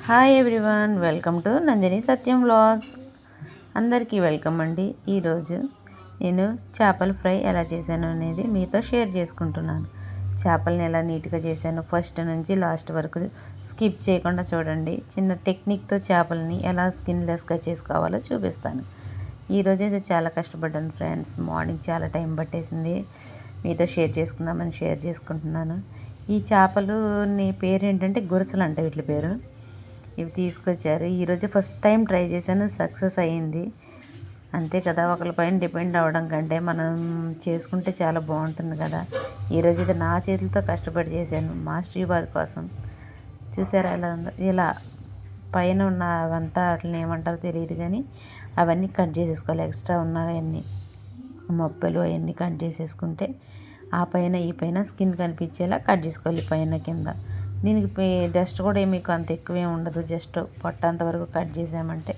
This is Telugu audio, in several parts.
Hi everyone, welcome to Nandini Satyam vlogs. అందరికీ వెల్కమ్ అండి. ఈరోజు నేను చేపల ఫ్రై ఎలా చేశాను అనేది మీతో షేర్ చేసుకుంటున్నాను. చేపల్ని ఎలా నీట్గా చేశాను ఫస్ట్ నుంచి లాస్ట్ వరకు స్కిప్ చేయకుండా చూడండి. చిన్న టెక్నిక్తో చేపల్ని ఎలా స్కిన్లెస్గా చేసుకోవాలో చూపిస్తాను. ఈరోజు అయితే చాలా కష్టపడ్డాను ఫ్రెండ్స్. మార్నింగ్ చాలా టైం పట్టేసింది. మీతో షేర్ చేసుకుందామని షేర్ చేసుకుంటున్నాను. ఈ చేపలు పేరు ఏంటంటే గురసలు అంటే వీటి పేరు. ఇవి తీసుకొచ్చారు. ఈరోజు ఫస్ట్ టైం ట్రై చేశాను, సక్సెస్ అయ్యింది. అంతే కదా, ఒకరి పైన డిపెండ్ అవ్వడం కంటే మనం చేసుకుంటే చాలా బాగుంటుంది కదా. ఈరోజు ఇది నా చేతులతో కష్టపడి చేశాను మా శ్రీవారి కోసం. చూసారా ఎలా ఉందో. ఇలా పైన ఉన్న అవంతా వాటిని ఏమంటారో తెలియదు కానీ అవన్నీ కట్ చేసేసుకోవాలి. ఎక్స్ట్రా ఉన్నవన్నీ మొప్పలు అవన్నీ కట్ చేసేసుకుంటే ఆ పైన ఈ పైన స్కిన్ కనిపించేలా కట్ చేసుకోవాలి, పైన కింద. దీనికి డస్ట్ కూడా మీకు అంత ఎక్కువే ఉండదు. జస్ట్ పొట్ట వరకు కట్ చేసామంటే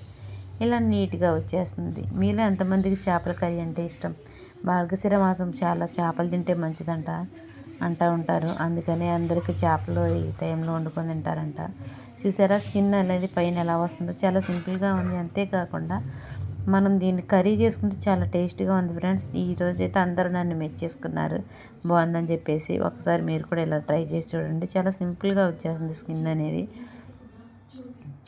ఇలా నీట్గా వచ్చేస్తుంది. మీలో ఎంతమందికి చేపల కర్రీ అంటే ఇష్టం? మార్గశిర మాసం చాలా చేపలు తింటే మంచిదంట అంటూ ఉంటారు. అందుకని అందరికీ చేపలు ఈ టైంలో వండుకొని తింటారంట. చూసారా స్కిన్ అనేది పైన ఎలా వస్తుందో, చాలా సింపుల్గా ఉంది. అంతేకాకుండా మనం దీన్ని కర్రీ చేసుకుంటే చాలా టేస్ట్గా ఉంది ఫ్రెండ్స్. ఈరోజైతే అందరూ నన్ను మెచ్చేసుకున్నారు బాగుందని చెప్పేసి. ఒకసారి మీరు కూడా ఇలా ట్రై చేసి చూడండి. చాలా సింపుల్గా వచ్చేస్తుంది స్కిన్ అనేది.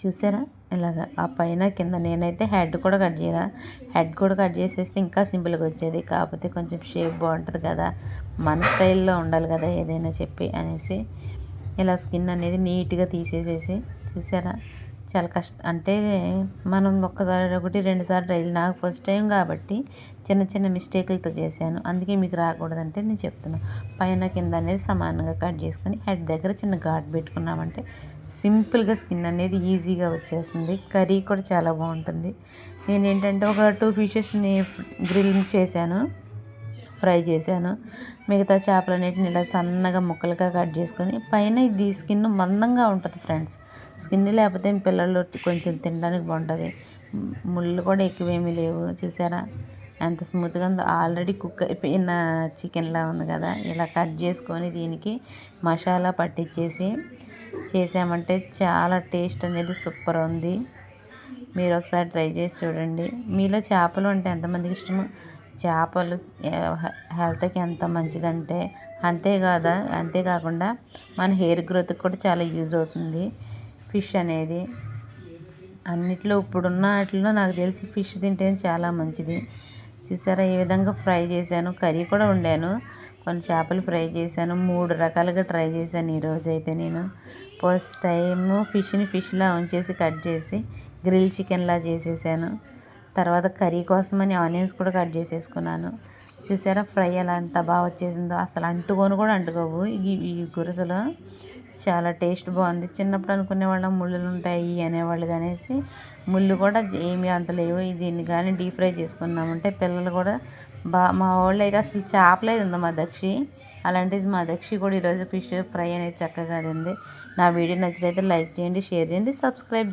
చూసారా ఇలాగా ఆ పైన కింద. నేనైతే హెడ్ కూడా కట్ చేయాలి. హెడ్ కూడా కట్ చేసేస్తే ఇంకా సింపుల్గా వచ్చేది. కాకపోతే కొంచెం షేప్ బాగుంటుంది కదా, మన స్టైల్లో ఉండాలి కదా ఏదైనా చెప్పి అనేసి ఇలా స్కిన్ అనేది నీట్గా తీసేసేసి. చూసారా చాలా అంటే మనం ఒక్కసారి ఒకటి రెండు సార్లు ట్రై. నాకు ఫస్ట్ టైం కాబట్టి చిన్న చిన్న మిస్టేకులతో చేశాను. అందుకే మీకు రాకూడదంటే నేను చెప్తున్నాను. పైన కింద అనేది సమానంగా కట్ చేసుకొని హెడ్ దగ్గర చిన్న ఘాట్ పెట్టుకున్నామంటే సింపుల్గా స్కిన్ అనేది ఈజీగా వచ్చేస్తుంది. కర్రీ కూడా చాలా బాగుంటుంది. నేను ఏంటంటే ఒక 2 ఫిషెస్ని గ్రిల్ చేశాను, ఫ్రై చేశాను. మిగతా చేపలన్నిటిని ఇలా సన్నగా ముక్కలుగా కట్ చేసుకొని పైన ఇది స్కిన్ మందంగా ఉంటుంది ఫ్రెండ్స్. స్కిన్ లేకపోతే పిల్లలు కొంచెం తినడానికి బాగుంటుంది. ముళ్ళు కూడా ఎక్కువేమీ లేవు. చూసారా ఎంత స్మూత్గా ఉందో. ఆల్రెడీ కుక్ అయిపోయిన చికెన్లా ఉంది కదా. ఇలా కట్ చేసుకొని దీనికి మసాలా పట్టించేసి చేసామంటే చాలా టేస్ట్ అనేది సూపర్ ఉంది. మీరు ఒకసారి ట్రై చేసి చూడండి. మీలో చేపలు అంటే ఎంతమందికి ఇష్టమో. చేపలు హెల్త్కి ఎంత మంచిదంటే అంతేకాకుండా మన హెయిర్ గ్రోత్కి కూడా చాలా యూజ్ అవుతుంది ఫిష్ అనేది. అన్నిట్లో ఇప్పుడున్న వాటిలో నాకు తెలిసి ఫిష్ తింటే చాలా మంచిది. చూసారా ఈ విధంగా ఫ్రై చేశాను. కర్రీ కూడా వండాను. కొన్ని చేపలు ఫ్రై చేశాను. 3 రకాలుగా ట్రై చేశాను ఈరోజు అయితే. నేను ఫస్ట్ టైము ఫిష్లా ఉంచేసి కట్ చేసి గ్రిల్ చికెన్లా చేసేసాను. తర్వాత కర్రీ కోసమని ఆనియన్స్ కూడా కట్ చేసేసుకున్నాను. చూసారా ఫ్రై ఎలా ఎంత బాగా వచ్చేసిందో. అసలు అంటుకోవు ఈ గురసలు. చాలా టేస్ట్ బాగుంది. చిన్నప్పుడు అనుకునేవాళ్ళం ముళ్ళు ఉంటాయి అనేవాళ్ళు, అనేసి ముళ్ళు కూడా ఏమీ అంత లేవు. దీన్ని కానీ డీప్ ఫ్రై చేసుకున్నామంటే పిల్లలు కూడా మా వాళ్ళు అయితే అసలు చేపలేదు ఉంది మా దక్షి. అలాంటిది మా దక్షి కూడా ఈరోజు ఫిష్ ఫ్రై అనేది చక్కగా తింది. నా వీడియో నచ్చినైతే లైక్ చేయండి, షేర్ చేయండి, సబ్స్క్రైబ్ చేయండి.